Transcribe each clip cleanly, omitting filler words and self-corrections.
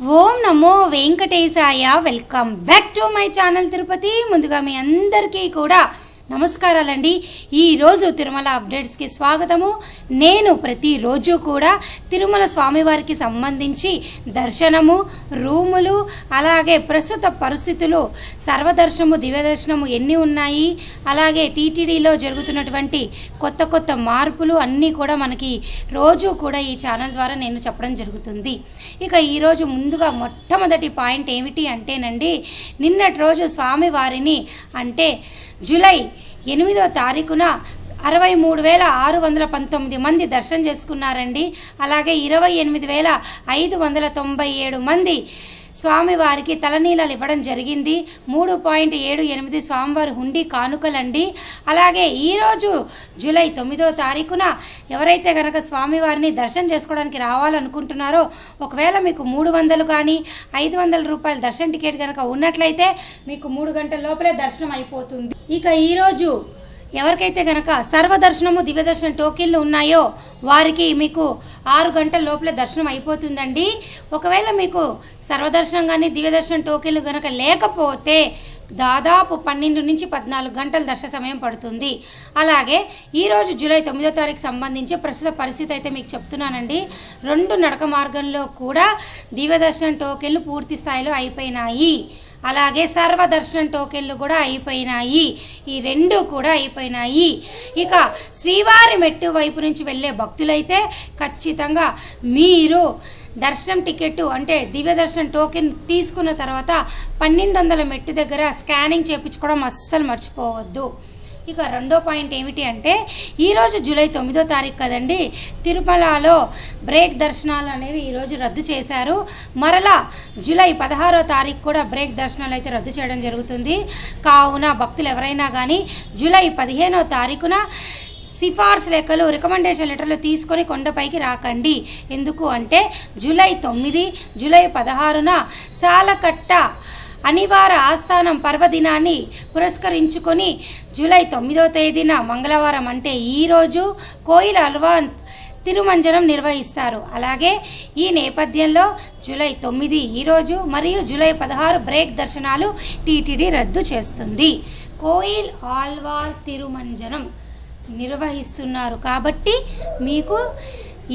Om Namo Venkatesaya. Welcome back to my channel Tirupati. ముందుగా మీ అందరికీ కూడా నమస్కారాలండి. ఈరోజు తిరుమల అప్డేట్స్కి స్వాగతము. నేను ప్రతిరోజు కూడా తిరుమల స్వామివారికి సంబంధించి దర్శనము, రూములు, అలాగే ప్రస్తుత పరిస్థితులు, సర్వదర్శనము, దివ్యదర్శనము ఎన్ని ఉన్నాయి, అలాగే టీటీడీలో జరుగుతున్నటువంటి కొత్త కొత్త మార్పులు అన్నీ కూడా మనకి రోజు కూడా ఈ ఛానల్ ద్వారా నేను చెప్పడం జరుగుతుంది. ఇక ఈరోజు ముందుగా మొట్టమొదటి పాయింట్ ఏమిటి అంటేనండి, నిన్నటి రోజు స్వామివారిని అంటే జూలై 8వ తారీఖున 63,619 మంది దర్శనం చేసుకున్నారండి. అలాగే 28,597 మంది స్వామివారికి తలనీలాలు ఇవ్వడం జరిగింది. 3.78 స్వామివారి హుండీ కానుకలండి. అలాగే ఈరోజు జూలై 9వ తారీఖున ఎవరైతే కనుక స్వామివారిని దర్శనం చేసుకోవడానికి రావాలనుకుంటున్నారో, ఒకవేళ మీకు 300 కానీ 500 రూపాయల దర్శన టికెట్ కనుక ఉన్నట్లయితే మీకు 3 గంటల లోపలే దర్శనం అయిపోతుంది. ఇక ఈరోజు ఎవరికైతే కనుక సర్వదర్శనము, దివ్యదర్శనం టోకెన్లు ఉన్నాయో వారికి మీకు 6 గంటల లోపలే దర్శనం అయిపోతుందండి. ఒకవేళ మీకు సర్వదర్శనం కానీ దివ్యదర్శనం టోకెన్లు కనుక లేకపోతే దాదాపు 12 నుంచి 14 గంటల దర్శన సమయం పడుతుంది. అలాగే ఈరోజు జూలై 9వ తారీఖు సంబంధించి ప్రస్తుత పరిస్థితి అయితే మీకు చెప్తున్నానండి. 2 నడక మార్గంలో కూడా దివ్యదర్శనం టోకెన్లు పూర్తి స్థాయిలో అయిపోయినాయి. అలాగే సర్వదర్శనం టోకెన్లు కూడా అయిపోయినాయి. ఈ 2 కూడా అయిపోయినాయి. ఇక శ్రీవారి మెట్టు వైపు నుంచి వెళ్ళే భక్తులైతే ఖచ్చితంగా మీరు దర్శనం టికెట్ అంటే దివ్య దర్శనం టోకెన్ తీసుకున్న తర్వాత 1200 మెట్టు దగ్గర స్కానింగ్ చేయించుకోవడం అస్సలు మర్చిపోవద్దు. ఇక రెండో పాయింట్ ఏమిటి అంటే, ఈరోజు జూలై 9వ తారీఖు కదండి, తిరుమలలో బ్రేక్ దర్శనాలు అనేవి ఈరోజు రద్దు చేశారు. మరలా జూలై 16వ తారీఖు కూడా బ్రేక్ దర్శనాలు అయితే రద్దు చేయడం జరుగుతుంది. కావున భక్తులు ఎవరైనా కానీ జూలై 15వ తారీఖున సిఫార్సు లెక్కలు, రికమెండేషన్ లెటర్లు తీసుకొని కొండపైకి రాకండి. ఎందుకు అంటే జూలై 9, జూలై 16న సాలకట్ట అనివార ఆస్థానం పర్వదినాన్ని పురస్కరించుకొని జూలై 9వ తేదీన మంగళవారం అంటే ఈరోజు కోయిల అల్వా తిరుమంజనం నిర్వహిస్తారు. అలాగే ఈ నేపథ్యంలో జూలై 9 ఈరోజు మరియు జూలై 16 బ్రేక్ దర్శనాలు టీటీడీ రద్దు చేస్తుంది. కోయిల్ ఆల్వార్ తిరుమంజనం నిర్వహిస్తున్నారు కాబట్టి మీకు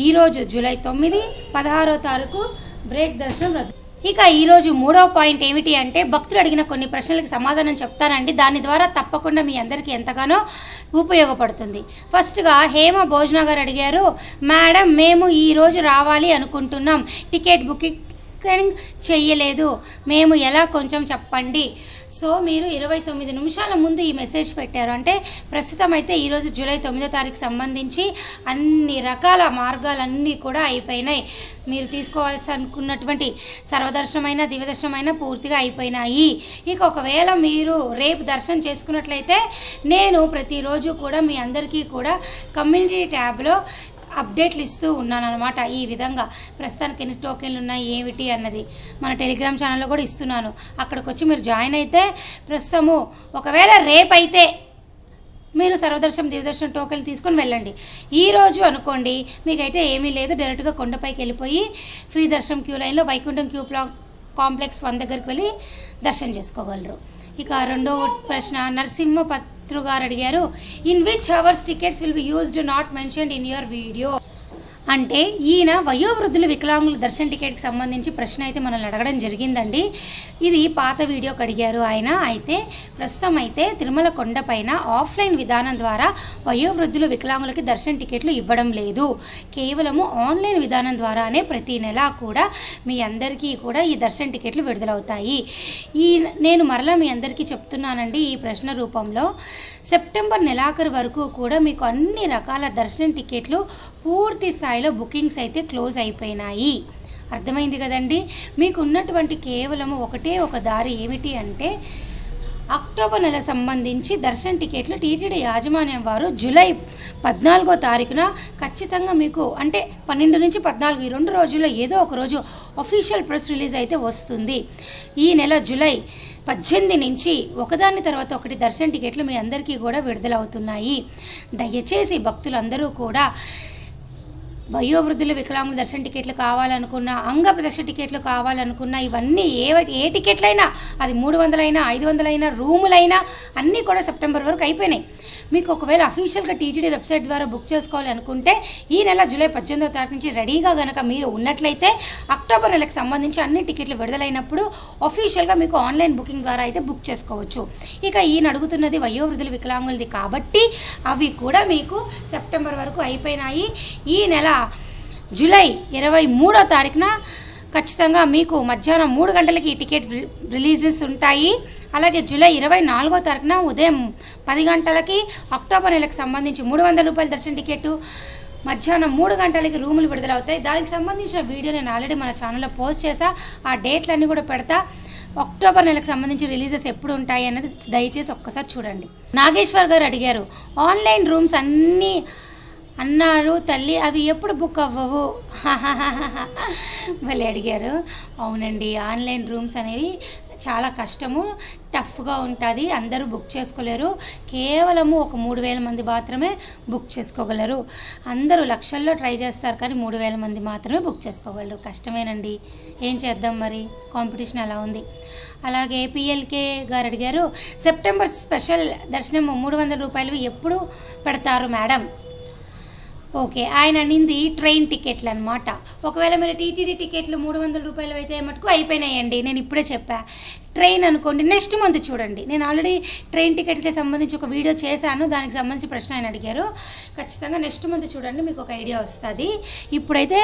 ఈరోజు జూలై 9, 16వ తారీఖు బ్రేక్ దర్శనం రద్దు. ఇక ఈరోజు 3వ పాయింట్ ఏమిటి అంటే, భక్తులు అడిగిన కొన్ని ప్రశ్నలకు సమాధానం చెప్తానండి. దాని ద్వారా తప్పకుండా మీ అందరికీ ఎంతగానో ఉపయోగపడుతుంది. ఫస్ట్గా హేమ భోజన గారు అడిగారు, మేడం మేము ఈరోజు రావాలి అనుకుంటున్నాం, టికెట్ బుకింగ్ చెయ్యలేదు, మేము ఎలా కొంచెం చెప్పండి. సో మీరు 29 నిమిషాల ముందు ఈ మెసేజ్ పెట్టారు అంటే ప్రస్తుతం అయితే ఈరోజు జూలై 9వ తారీఖు సంబంధించి అన్ని రకాల మార్గాలన్నీ కూడా అయిపోయినాయి. మీరు తీసుకోవాల్సి అనుకున్నటువంటి సర్వదర్శనమైన, దివ్యదర్శనమైన పూర్తిగా అయిపోయినాయి. ఇక ఒకవేళ మీరు రేపు దర్శనం చేసుకున్నట్లయితే నేను ప్రతిరోజు కూడా మీ అందరికీ కూడా కమ్యూనిటీ ట్యాబ్లో అప్డేట్లు ఇస్తూ ఉన్నాను అనమాట. ఈ విధంగా ప్రస్తుతానికి ఎన్ని టోకెన్లు ఉన్నాయి ఏమిటి అన్నది మన టెలిగ్రామ్ ఛానల్లో కూడా ఇస్తున్నాను. అక్కడికి వచ్చి మీరు జాయిన్ అయితే ప్రస్తుతము ఒకవేళ రేపైతే మీరు సర్వదర్శనం, దివ్యదర్శనం టోకెన్లు తీసుకొని వెళ్ళండి. ఈరోజు అనుకోండి మీకైతే ఏమీ లేదు, డైరెక్ట్గా కొండపైకి వెళ్ళిపోయి ఫ్రీ దర్శనం క్యూ లైన్లో వైకుంఠం క్యూ కాంప్లెక్స్ 1 దగ్గరికి వెళ్ళి దర్శనం చేసుకోగలరు. ఇక రెండవ ప్రశ్న నరసింహ పత్రు గారు అడిగారు, in which hours tickets will be used not mentioned in your video. అంటే ఈయన వయోవృద్ధులు, వికలాంగుల దర్శన టికెట్కి సంబంధించి ప్రశ్న అయితే మనల్ని అడగడం జరిగిందండి. ఇది పాత వీడియోకి అడిగారు ఆయన. అయితే ప్రస్తుతం అయితే తిరుమల కొండపైన ఆఫ్లైన్ విధానం ద్వారా వయోవృద్ధులు, వికలాంగులకి దర్శన టికెట్లు ఇవ్వడం లేదు. కేవలము ఆన్లైన్ విధానం ద్వారానే ప్రతి నెల కూడా మీ అందరికీ కూడా ఈ దర్శన టికెట్లు విడుదలవుతాయి. నేను మరలా మీ అందరికీ చెప్తున్నానండి, ఈ ప్రశ్న రూపంలో సెప్టెంబర్ నెలాఖరు వరకు కూడా మీకు అన్ని రకాల దర్శనం టికెట్లు పూర్తి స్థాయిలో బుకింగ్స్ అయితే క్లోజ్ అయిపోయినాయి. అర్థమైంది కదండి. మీకు ఉన్నటువంటి కేవలము ఒకటే ఒక దారి ఏమిటి అంటే, అక్టోబర్ నెల సంబంధించి దర్శన టికెట్లు టీటీడీ యాజమాన్యం వారు జూలై 14వ తారీఖున ఖచ్చితంగా మీకు అంటే 12 నుంచి 14 ఈ 2 రోజుల్లో ఏదో ఒక రోజు అఫీషియల్ ప్రెస్ రిలీజ్ అయితే వస్తుంది. ఈ నెల జూలై 18 నుంచి ఒకదాని తర్వాత ఒకటి దర్శన టికెట్లు మీ అందరికీ కూడా విడుదలవుతున్నాయి. దయచేసి భక్తులందరూ కూడా వయోవృద్ధులు వికలాంగుల దర్శన టికెట్లు కావాలనుకున్నా, అంగ ప్రదర్శన టికెట్లు కావాలనుకున్నా, ఇవన్నీ ఏ టికెట్లైనా అది 300 అయినా 500 అయినా రూములైనా అన్నీ కూడా సెప్టెంబర్ వరకు అయిపోయినాయి. మీకు ఒకవేళ అఫీషియల్గా టీటీడీ వెబ్సైట్ ద్వారా బుక్ చేసుకోవాలి అనుకుంటే ఈ నెల జూలై 18వ తారీఖు నుంచి రెడీగా కనుక మీరు ఉన్నట్లయితే అక్టోబర్ నెలకు సంబంధించి అన్ని టికెట్లు విడుదలైనప్పుడు అఫీషియల్గా మీకు ఆన్లైన్ బుకింగ్ ద్వారా అయితే బుక్ చేసుకోవచ్చు. ఇక ఈయన అడుగుతున్నది వయోవృద్ధులు వికలాంగులది కాబట్టి అవి కూడా మీకు సెప్టెంబర్ వరకు అయిపోయినాయి. ఈ నెల జూలై 23వ తారీఖున ఖచ్చితంగా మీకు మధ్యాహ్నం 3 గంటలకి ఈ టికెట్ రిలీజెస్ ఉంటాయి. అలాగే జూలై 24వ తారీఖున ఉదయం 10 గంటలకి అక్టోబర్ నెలకు సంబంధించి 300 రూపాయల దర్శన టికెట్ మధ్యాహ్నం 3 గంటలకి రూములు విడుదలవుతాయి. దానికి సంబంధించిన వీడియో నేను ఆల్రెడీ మన ఛానల్లో పోస్ట్ చేసా. ఆ డేట్లన్నీ కూడా పెడతా. అక్టోబర్ నెలకు సంబంధించి రిలీజెస్ ఎప్పుడు ఉంటాయి అన్నది దయచేసి ఒక్కసారి చూడండి. నాగేశ్వర్ గారు అడిగారు, ఆన్లైన్ రూమ్స్ అన్నీ అన్నారు తల్లి, అవి ఎప్పుడు బుక్ అవ్వవు మళ్ళీ అడిగారు. అవునండి, ఆన్లైన్ రూమ్స్ అనేవి చాలా కష్టము, టఫ్గా ఉంటుంది. అందరూ బుక్ చేసుకోలేరు. కేవలము ఒక 3000 మంది మాత్రమే బుక్ చేసుకోగలరు. అందరూ లక్షల్లో ట్రై చేస్తారు, కానీ 3000 మంది మాత్రమే బుక్ చేసుకోగలరు. కష్టమేనండి, ఏం చేద్దాం మరి, కాంపిటీషన్ అలా ఉంది. అలాగే పిఎల్కే గారు అడిగారు, సెప్టెంబర్ స్పెషల్ దర్శనం 300 రూపాయలు ఎప్పుడు పెడతారు మేడం? ఓకే, ఆయన అనింది ట్రైన్ టికెట్లు అనమాట. ఒకవేళ మీరు టీటీడీ టికెట్లు 300 రూపాయలు అయితే మటుకు అయిపోయినాయండి. నేను ఇప్పుడే చెప్పా. ట్రైన్ అనుకోండి, నెక్స్ట్ మంత్ చూడండి. నేను ఆల్రెడీ ట్రైన్ టికెట్కి సంబంధించి ఒక వీడియో చేశాను, దానికి సంబంధించి ప్రశ్న ఆయన అడిగారు. ఖచ్చితంగా నెక్స్ట్ మంత్ చూడండి, మీకు ఒక ఐడియా వస్తుంది. ఇప్పుడైతే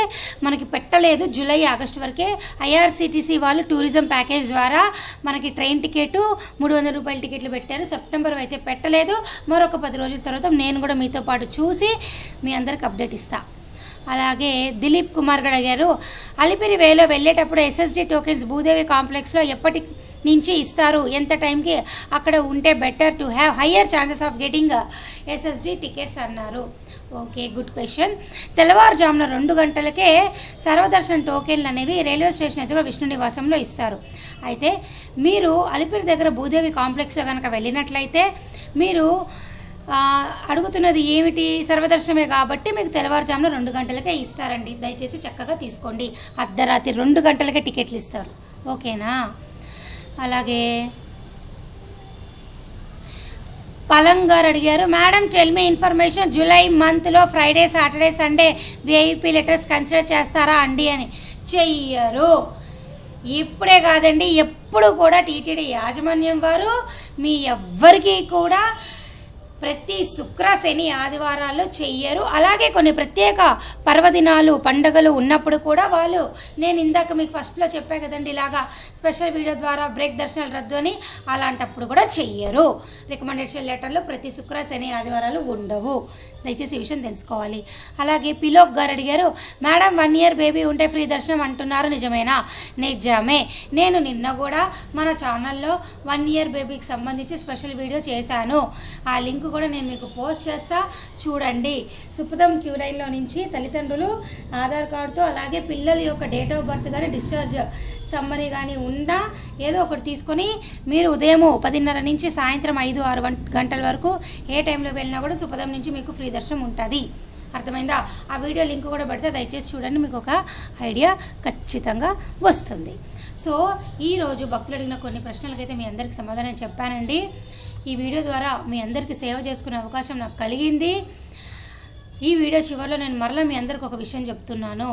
మనకి పెట్టలేదు, జూలై ఆగస్టు వరకే. ఐఆర్సిటీసీ వాళ్ళు టూరిజం ప్యాకేజ్ ద్వారా మనకి ట్రైన్ టికెట్ 300 రూపాయల టికెట్లు పెట్టారు. సెప్టెంబర్ అయితే పెట్టలేదు. మరొక 10 రోజుల తర్వాత నేను కూడా మీతో పాటు చూసి మీ అందరికి అప్డేట్ ఇస్తాను. అలాగే దిలీప్ కుమార్ గారు అడిగారు, అలిపిరి వేలో వెళ్ళేటప్పుడు ఎస్ఎస్డి టోకెన్స్ భూదేవి కాంప్లెక్స్లో ఎప్పటి నుంచి ఇస్తారు, ఎంత టైంకి అక్కడ ఉంటే better to have higher chances of getting SSD tickets అన్నారు. Okay, good question. తెల్లవారుజామున 2 గంటలకే సర్వదర్శన్ టోకెన్లు అనేవి రైల్వే స్టేషన్ ఎదురు విష్ణు నివాసంలో ఇస్తారు. అయితే మీరు అలిపిరి దగ్గర భూదేవి కాంప్లెక్స్లో కనుక వెళ్ళినట్లయితే మీరు అడుగుతున్నది ఏమిటి, సర్వదర్శనమే కాబట్టి మీకు తెల్లవారుజామున 2 గంటలకే ఇస్తారండి. దయచేసి చక్కగా తీసుకోండి. అర్ధరాత్రి 2 గంటలకే టికెట్లు ఇస్తారు. ఓకేనా? అలాగే పలంగారు అడిగారు, madam tell me information, July మంత్లో Friday Saturday Sunday VIP letters consider చేస్తారా అండి అని. చెయ్యరు. ఇప్పుడే కాదండి, ఎప్పుడు కూడా టీటీడీ యాజమాన్యం వారు మీ ఎవ్వరికీ కూడా ప్రతి శుక్ర శని ఆదివారాల్లో చెయ్యరు. అలాగే కొన్ని ప్రత్యేక పర్వదినాలు పండుగలు ఉన్నప్పుడు కూడా వాళ్ళు, నేను ఇందాక మీకు ఫస్ట్లో చెప్పా కదండి, ఇలాగా స్పెషల్ వీడియో ద్వారా బ్రేక్ దర్శనాలు రద్దు అని, అలాంటప్పుడు కూడా చెయ్యరు. రికమెండేషన్ లెటర్లో ప్రతి శుక్ర శని ఆదివారాలు ఉండవు. దయచేసి ఈ విషయం తెలుసుకోవాలి. అలాగే పిలోక్ గారు అడిగారు, మేడం 1 ఇయర్ బేబీ ఉంటే ఫ్రీ దర్శనం అంటున్నారు, నిజమేనా? నిజమే. నేను నిన్న కూడా మన ఛానల్లో 1 ఇయర్ బేబీకి సంబంధించి స్పెషల్ వీడియో చేశాను. ఆ లింక్ కూడా నేను మీకు పోస్ట్ చేస్తా, చూడండి. సుప్రదం క్యూ లైన్లో నుంచి తల్లిదండ్రులు ఆధార్ కార్డుతో, అలాగే పిల్లల యొక్క డేట్ ఆఫ్ బర్త్ కానీ డిశ్చార్జ్ సమ్మరీ కానీ ఉన్నా ఏదో ఒకటి తీసుకొని మీరు ఉదయం 10:30 నుంచి సాయంత్రం 5-6 గంటల వరకు ఏ టైంలో వెళ్ళినా కూడా సుప్రదం నుంచి మీకు ఫ్రీ దర్శనం ఉంటుంది. అర్థమైందా? ఆ వీడియో లింక్ కూడా పెడితే దయచేసి చూడండి, మీకు ఒక ఐడియా ఖచ్చితంగా వస్తుంది. సో ఈరోజు భక్తులు అడిగిన కొన్ని ప్రశ్నలకైతే మీ అందరికీ సమాధానం చెప్పానండి. ఈ వీడియో ద్వారా మీ అందరికీ సేవ చేసుకునే అవకాశం నాకు కలిగింది. ఈ వీడియో చివరిలో నేను మరలా మీ అందరికి ఒక విషయం చెప్తున్నాను.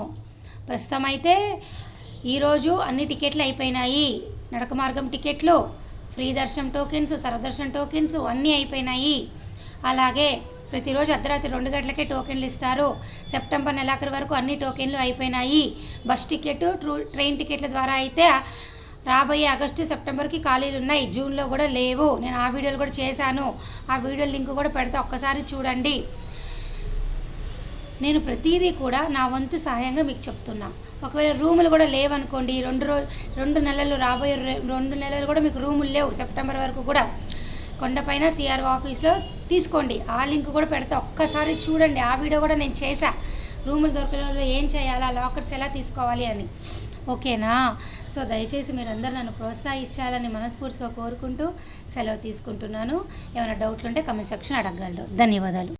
ప్రస్తుతం అయితే ఈరోజు అన్ని టికెట్లు అయిపోయినాయి. నడక మార్గం టికెట్లు, ఫ్రీ దర్శనం టోకెన్స్, సర్వదర్శనం టోకెన్స్ అన్నీ అయిపోయినాయి. అలాగే ప్రతిరోజు అర్ధరాత్రి 2 గంటలకే టోకెన్లు ఇస్తారు. సెప్టెంబర్ నెలాఖరు వరకు అన్ని టోకెన్లు అయిపోయినాయి. బస్ టికెట్, ట్రైన్ టికెట్ల ద్వారా అయితే రాబోయే ఆగస్టు సెప్టెంబర్కి ఖాళీలు ఉన్నాయి. జూన్లో కూడా లేవు. నేను ఆ వీడియోలు కూడా చేశాను. ఆ వీడియో లింక్ కూడా పెడితే ఒక్కసారి చూడండి. నేను ప్రతిదీ కూడా నా వంతు సహాయంగా మీకు చెప్తున్నా. ఒకవేళ రూములు కూడా లేవనుకోండి, 2 నెలలు రాబోయే 2 నెలలు కూడా మీకు రూములు లేవు సెప్టెంబర్ వరకు కూడా, కొండపైన సిఆర్ఓ ఆఫీస్లో తీసుకోండి. ఆ లింక్ కూడా పెడితే ఒక్కసారి చూడండి. ఆ వీడియో కూడా నేను చేశా, రూములు దొరకడంలో ఏం చేయాలా, లాకర్స్ ఎలా తీసుకోవాలి అని. ఓకేనా? సో దయచేసి మీరందరూ నన్ను ప్రోత్సహించాలని మనస్ఫూర్తిగా కోరుకుంటూ సెలవు తీసుకుంటున్నాను. ఏమైనా డౌట్లు ఉంటే కమెంట్ సెక్షన్ అడగగలరు. ధన్యవాదాలు.